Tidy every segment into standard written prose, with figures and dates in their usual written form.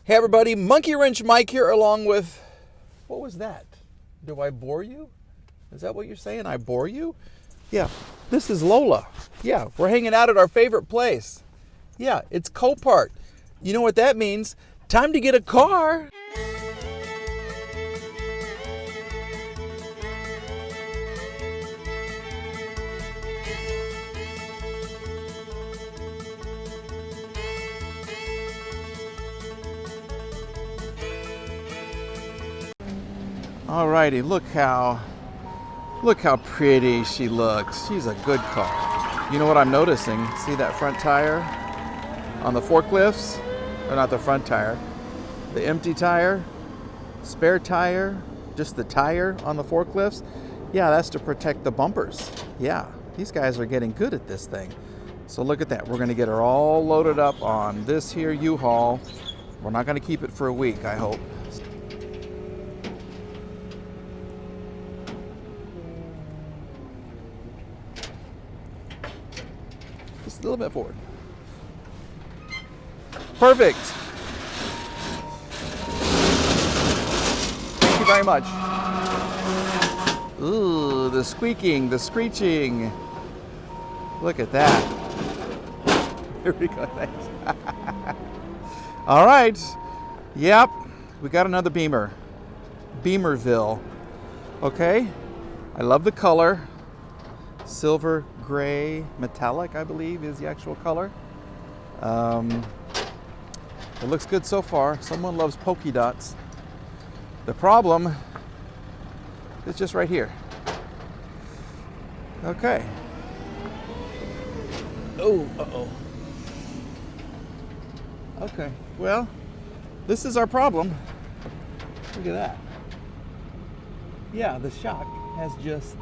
Hey everybody, Monkey Wrench Mike here along with, what was that? Do I bore you? Is that what you're saying? I bore you? Yeah, this is Lola. Yeah, we're hanging out at our favorite place. Yeah, it's Copart. You know what that means? Time to get a car. Alrighty, look how pretty she looks. She's a good car. You know what I'm noticing? See that front tire on the forklifts? Or not the front tire, the empty tire, spare tire, just the tire on the forklifts. Yeah, that's to protect the bumpers. Yeah, these guys are getting good at this thing. So look at that. We're gonna get her all loaded up on this here U-Haul. We're not gonna keep it for a week, I hope. Just a little bit forward. Perfect. Thank you very much. Ooh, the squeaking, the screeching. Look at that. Here we go. Thanks. All right. Yep. We got another Beamer. Beamerville. Okay. I love the color. Silver gray metallic, I believe, is the actual color. It looks good so far. Someone loves polka dots. The problem is just right here. Okay. Oh, uh-oh. Okay, well, this is our problem. Look at that. Yeah, the shock has just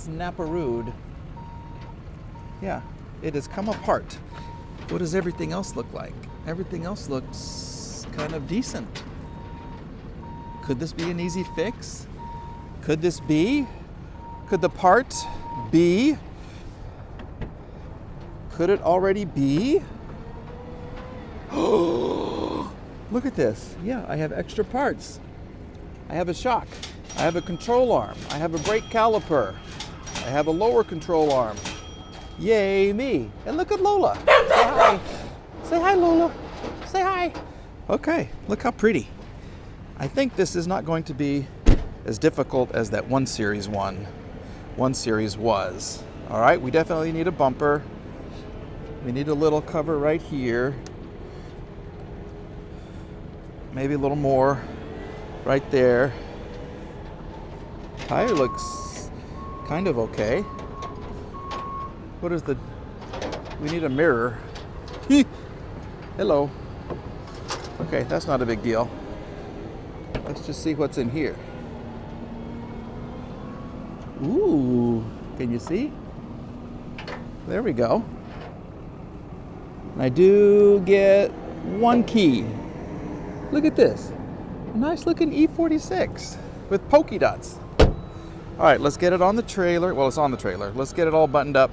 snap-a-rooed. Yeah, it has come apart. What does everything else look like? Everything else looks kind of decent. Could this be an easy fix? Could this be? Could the part be? Could it already be? Oh, look at this. Yeah, I have extra parts. I have a shock. I have a control arm. I have a brake caliper. I have a lower control arm. Yay me. And look at Lola. Say hi. Say hi, Lola. Say hi. Okay, look how pretty. I think this is not going to be as difficult as that 1 Series was. All right, we definitely need a bumper. We need a little cover right here. Maybe a little more right there. Tire looks kind of okay. What is the... We need a mirror. Hello. Okay, that's not a big deal. Let's just see what's in here. Ooh, can you see? There we go. And I do get 1 key. Look at this. A nice looking E46 with polka dots. All right, let's get it on the trailer. Well, it's on the trailer. Let's get it all buttoned up.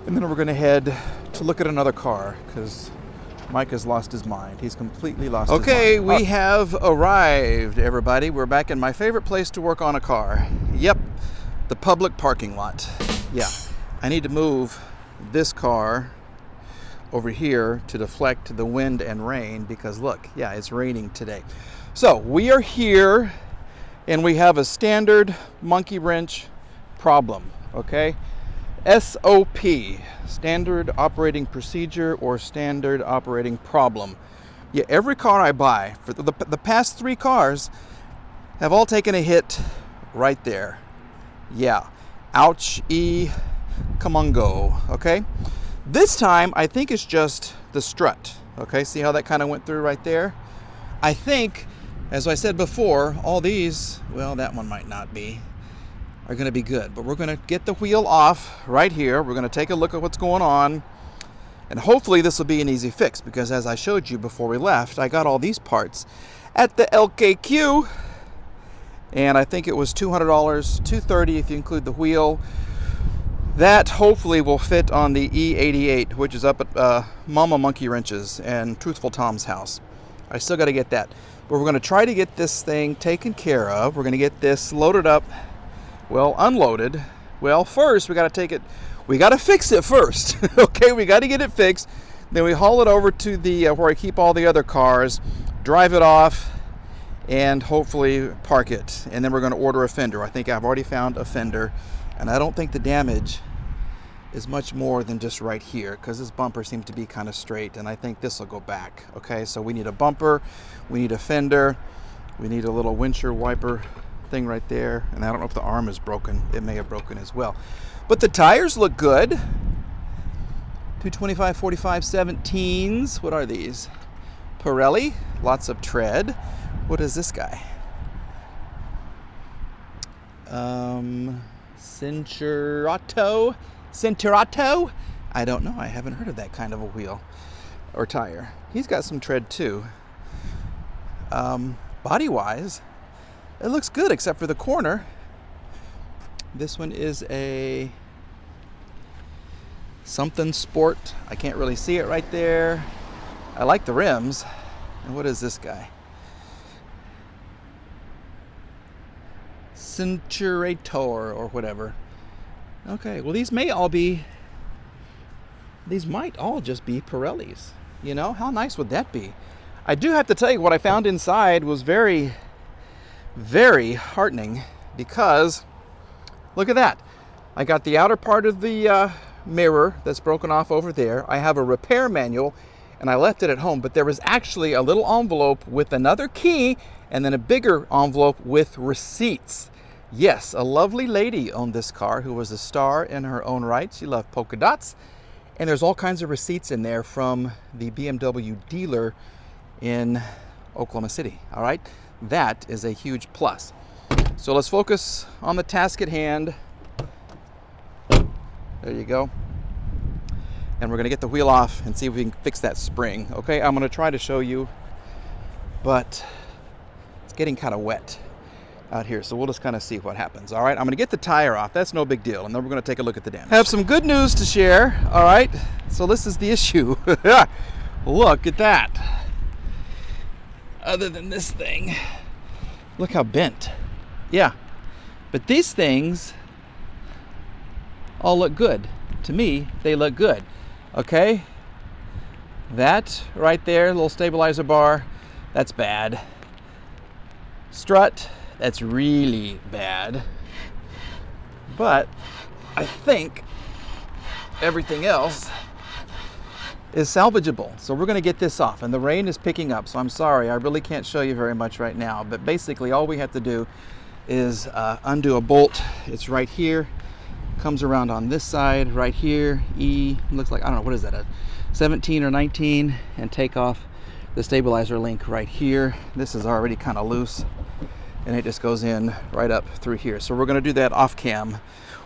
And then we're gonna head to look at another car because Mike has lost his mind. He's completely lost his mind. Okay, we have arrived, everybody. We're back in my favorite place to work on a car. Yep, the public parking lot. Yeah, I need to move this car over here to deflect the wind and rain because look, yeah, it's raining today. So we are here and we have a standard monkey wrench problem, okay? SOP, standard operating procedure or standard operating problem. Yeah, every car I buy, for the past 3 cars, have all taken a hit right there. Yeah, ouch-y, kamungo, okay? This time, I think it's just the strut, okay? See how that kind of went through right there? I think, as I said before, all these, well, that one might not be, are going to be good. But we're going to get the wheel off right here. We're going to take a look at what's going on. And hopefully this will be an easy fix because as I showed you before we left, I got all these parts at the LKQ. And I think it was $200, $230 if you include the wheel. That hopefully will fit on the E88, which is up at Mama Monkey Wrenches and Truthful Tom's house. I still got to get that. But we're going to try to get this thing taken care of. We're going to get this loaded up, well, unloaded. Well, first we got to take it, we got to fix it first. Okay, we got to get it fixed. Then we haul it over to the where I keep all the other cars, drive it off, and hopefully park it. And then we're going to order a fender. I think I've already found a fender, and I don't think the damage is much more than just right here, because this bumper seems to be kind of straight, and I think this will go back. Okay, so we need a bumper, we need a fender, we need a little windshield wiper thing right there, and I don't know if the arm is broken. It may have broken as well, but the tires look good. 225 45 17s. What are these? Pirelli. Lots of tread. What is this guy? Cinturato? I don't know. I haven't heard of that kind of a wheel or tire. He's got some tread too. Body-wise, it looks good except for the corner. This one is a something sport. I can't really see it right there. I like the rims. And what is this guy? Cinturator or whatever. Okay, well these might all just be Pirellis. You know, how nice would that be? I do have to tell you, what I found inside was very, very heartening, because look at that. I got the outer part of the mirror that's broken off over there. I have a repair manual, and I left it at home, but there was actually a little envelope with another key and then a bigger envelope with receipts. Yes, a lovely lady owned this car who was a star in her own right. She loved polka dots. And there's all kinds of receipts in there from the BMW dealer in Oklahoma City. All right, that is a huge plus. So let's focus on the task at hand. There you go. And we're gonna get the wheel off and see if we can fix that spring. Okay, I'm gonna try to show you, but it's getting kind of wet out here, so we'll just kind of see what happens. All right, I'm gonna get the tire off. That's no big deal, and then we're gonna take a look at the damage. Have some good news to share. All right, so this is the issue. Look at that. Other than this thing, look how bent. Yeah, but these things all look good. To me, they look good. Okay, that right there, little stabilizer bar, that's bad. Strut, that's really bad. But I think everything else is salvageable. So we're gonna get this off, and the rain is picking up, so I'm sorry, I really can't show you very much right now, but basically all we have to do is undo a bolt. It's right here, comes around on this side right here, looks like, I don't know, what is that, a 17 or 19, and take off the stabilizer link right here. This is already kind of loose, and it just goes in right up through here. So we're gonna do that off cam.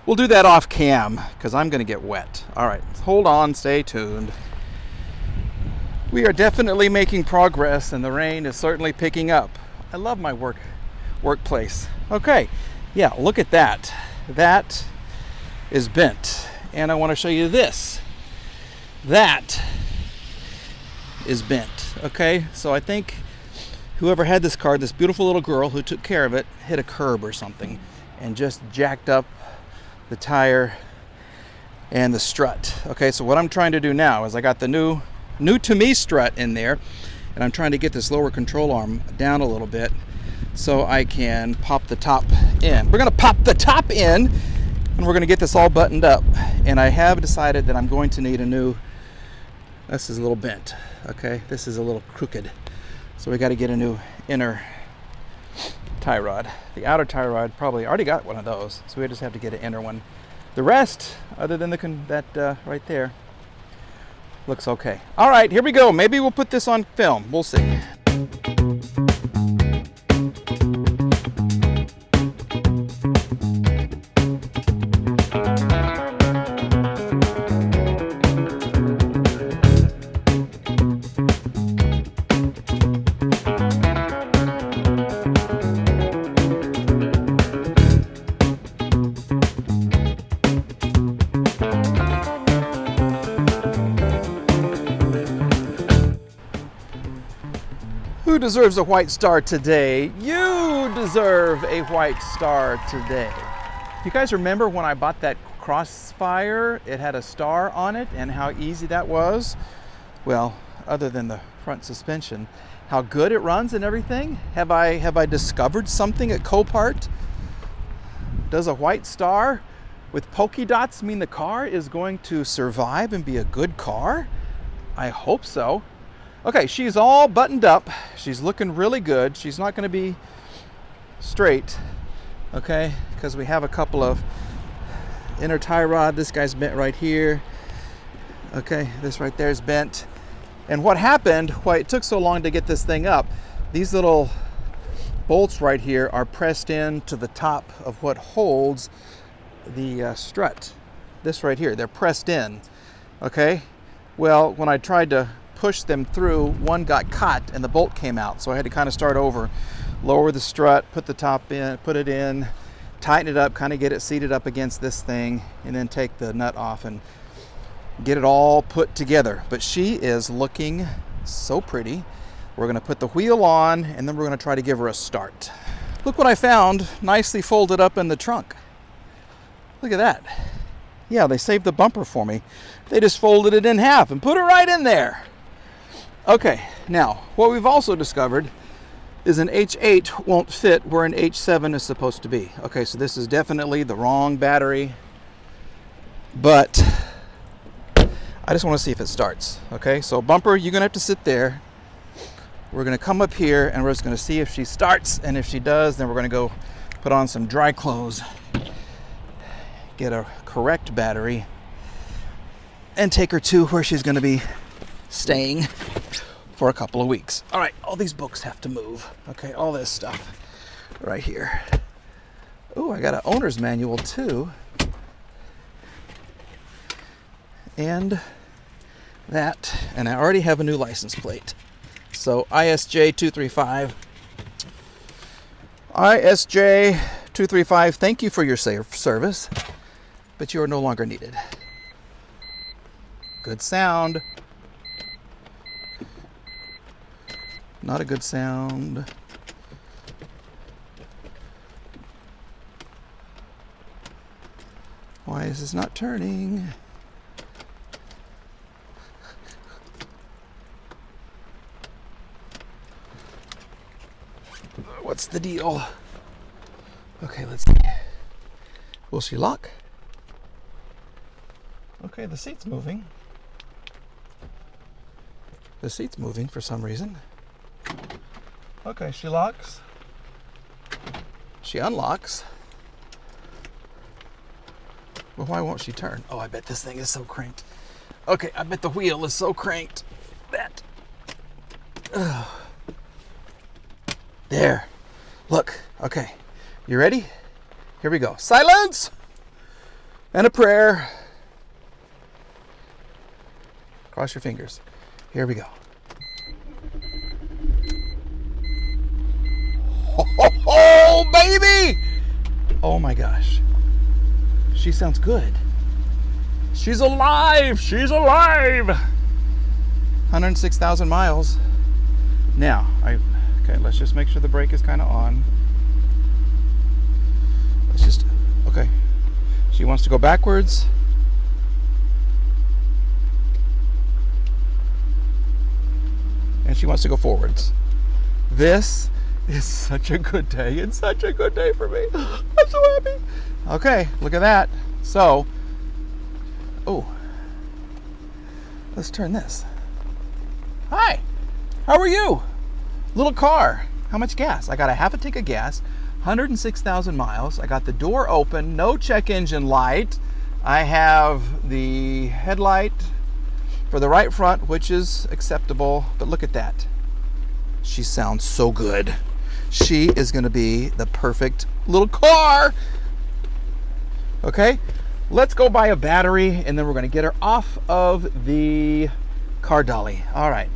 We'll do that off cam because I'm gonna get wet. All right, hold on, stay tuned. We are definitely making progress, and the rain is certainly picking up. I love my workplace. Okay, yeah, look at that. That is bent. And I want to show you this. That is bent. Okay, so I think whoever had this car, this beautiful little girl who took care of it, hit a curb or something and just jacked up the tire and the strut. Okay, so what I'm trying to do now is I got the new to me strut in there, and I'm trying to get this lower control arm down a little bit so I can pop the top in. We're gonna pop the top in, and we're gonna get this all buttoned up. And I have decided that I'm going to need a new, this is a little bent, okay? This is a little crooked. So we gotta get a new inner tie rod. The outer tie rod probably already got one of those, so we just have to get an inner one. The rest, other than that right there, looks okay. All right, here we go. Maybe we'll put this on film. We'll see. Who deserves a white star today? You deserve a white star today. You guys remember when I bought that Crossfire? It had a star on it and how easy that was? Well, other than the front suspension, how good it runs and everything? Have I discovered something at Copart? Does a white star with polka dots mean the car is going to survive and be a good car? I hope so. Okay, she's all buttoned up. She's looking really good. She's not going to be straight, okay, because we have a couple of inner tie rod. This guy's bent right here. Okay, this right there is bent. And what happened, why it took so long to get this thing up, these little bolts right here are pressed in to the top of what holds the strut. This right here, they're pressed in, okay? Well, when I tried to push them through, one got caught and the bolt came out. So I had to kind of start over, lower the strut, put the top in, put it in, tighten it up, kind of get it seated up against this thing, and then take the nut off and get it all put together. But she is looking so pretty. We're gonna put the wheel on and then we're gonna try to give her a start. Look what I found, nicely folded up in the trunk. Look at that. Yeah, they saved the bumper for me. They just folded it in half and put it right in there. Okay, now, what we've also discovered is an H8 won't fit where an H7 is supposed to be. Okay, so this is definitely the wrong battery, but I just want to see if it starts. Okay, so bumper, you're gonna have to sit there. We're gonna come up here and we're just gonna see if she starts, and if she does, then we're gonna go put on some dry clothes, get a correct battery, and take her to where she's gonna be staying for a couple of weeks. All right, all these books have to move. Okay, all this stuff right here. Oh, I got an owner's manual too. And that, and I already have a new license plate. So ISJ 235. ISJ 235, thank you for your service, but you are no longer needed. Good sound. Not a good sound. Why is this not turning? What's the deal? Okay, let's see. Will she lock? Okay, the seat's moving. The seat's moving for some reason. Okay, she locks. She unlocks. Well, why won't she turn? Oh, I bet this thing is so cranked. Okay, I bet the wheel is so cranked that... There. Look. Okay. You ready? Here we go. Silence! And a prayer. Cross your fingers. Here we go. Oh, baby! Oh my gosh. She sounds good. She's alive! She's alive! 106,000 miles. Now, okay, let's just make sure the brake is kind of on. Let's just, okay. She wants to go backwards. And she wants to go forwards. This is such a good day. It's such a good day for me. I'm so happy. Okay, look at that. So, oh, let's turn this. Hi, how are you? Little car. How much gas? I got a half a tank of gas, 106,000 miles. I got the door open, no check engine light. I have the headlight for the right front, which is acceptable, but look at that. She sounds so good. She is gonna be the perfect little car. Okay, let's go buy a battery and then we're gonna get her off of the car dolly. All right,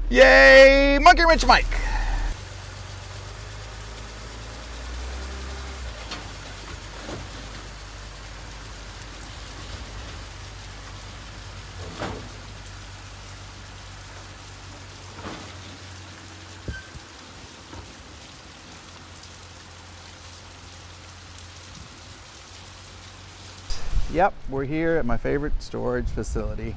yay, Monkey Wrench Mike. Yep, we're here at my favorite storage facility.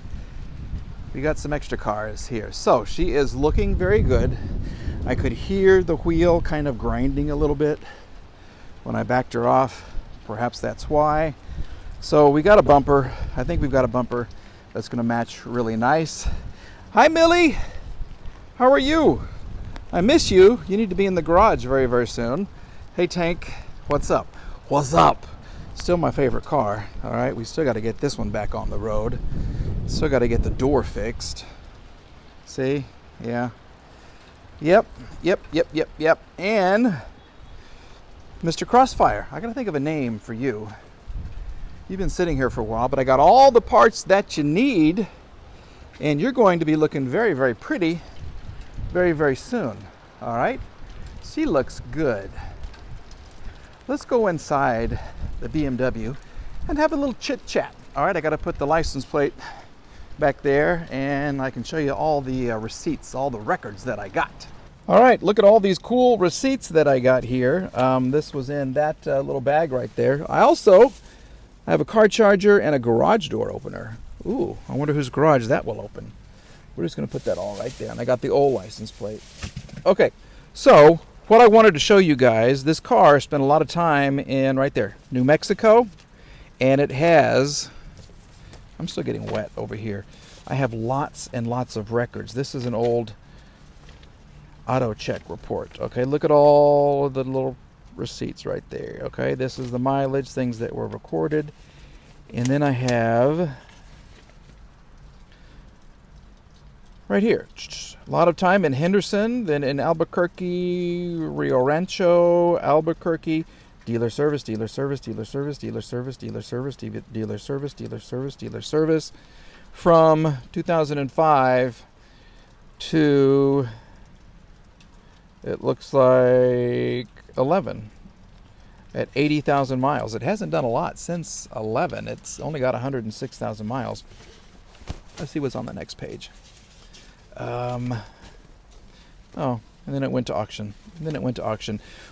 We got some extra cars here. So she is looking very good. I could hear the wheel kind of grinding a little bit when I backed her off. Perhaps that's why. So we got a bumper. I think we've got a bumper that's going to match really nice. Hi, Millie. How are you? I miss you. You need to be in the garage very, very soon. Hey, Tank. What's up? What's up? Still my favorite car. All right, we still got to get this one back on the road. Still got to get the door fixed. See? Yeah. Yep. And Mr. Crossfire, I got to think of a name for you. You've been sitting here for a while, but I got all the parts that you need, and you're going to be looking very, very pretty very, very soon. All right? She looks good. Let's go inside the BMW and have a little chit chat. All right, I got to put the license plate back there, and I can show you all the receipts, all the records that I got. All right, look at all these cool receipts that I got here. This was in that little bag right there. I have a car charger and a garage door opener. Ooh, I wonder whose garage that will open. We're just going to put that all right there, and I got the old license plate. Okay, so what I wanted to show you guys, this car spent a lot of time in right there, New Mexico, and it has, I'm still getting wet over here. I have lots and lots of records. This is an old auto check report. Okay, look at all the little receipts right there. Okay, this is the mileage, things that were recorded. And then I have right here, a lot of time in Henderson, then in Albuquerque, Rio Rancho, Albuquerque, dealer service, dealer service, dealer service, dealer service, dealer service, dealer service, dealer service, dealer service, from 2005 to, it looks like 11 at 80,000 miles. It hasn't done a lot since 11. It's only got 106,000 miles. Let's see what's on the next page. Oh, and then it went to auction.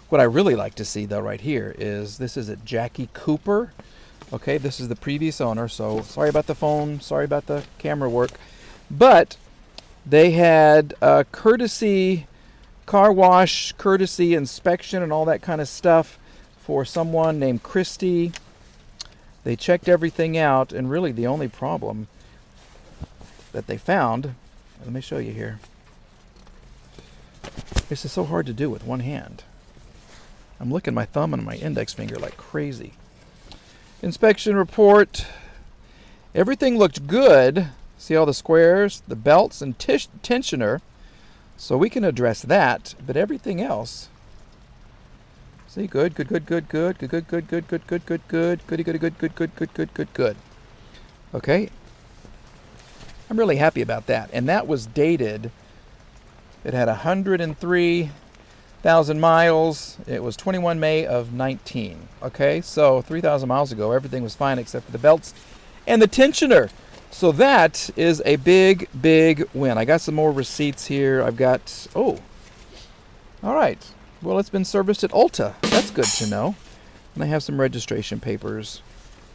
What I really like to see, though, right here is this is at Jackie Cooper. Okay, this is the previous owner, so sorry about the phone, sorry about the camera work. But they had a courtesy car wash, courtesy inspection, and all that kind of stuff for someone named Christy. They checked everything out, and really the only problem that they found, let me show you here. This is so hard to do with one hand. I'm licking my thumb and my index finger like crazy. Inspection report. Everything looked good. See all the squares, the belts, and tensioner. So we can address that, but everything else. See, good. Okay. I'm really happy about that. And that was dated, it had 103,000 miles. It was 21 May of 19. Okay, so 3,000 miles ago, everything was fine except for the belts and the tensioner. So that is a big, big win. I got some more receipts here. I've got, oh, all right. Well, it's been serviced at Ulta. That's good to know. And I have some registration papers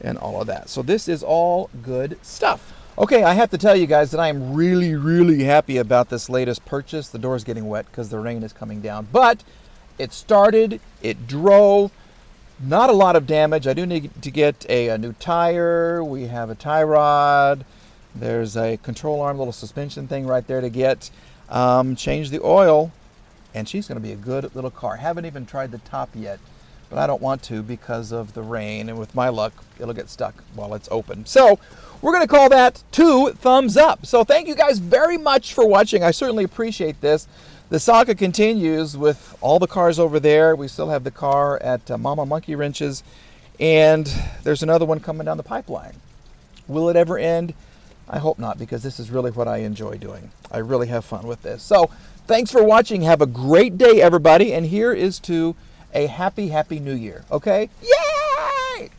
and all of that. So this is all good stuff. Okay, I have to tell you guys that I am really, really happy about this latest purchase. The door's getting wet because the rain is coming down. But it started, it drove, not a lot of damage. I do need to get a new tire. We have a tie rod. There's a control arm, little suspension thing right there to get. Change the oil. And she's going to be a good little car. Haven't even tried the top yet. But I don't want to because of the rain. And with my luck, it'll get stuck while it's open. So we're going to call that 2 thumbs up. So thank you guys very much for watching. I certainly appreciate this. The saga continues with all the cars over there. We still have the car at Mama Monkey Wrenches. And there's another one coming down the pipeline. Will it ever end? I hope not, because this is really what I enjoy doing. I really have fun with this. So thanks for watching. Have a great day, everybody. And here is to a happy, happy new year. Okay? Yay!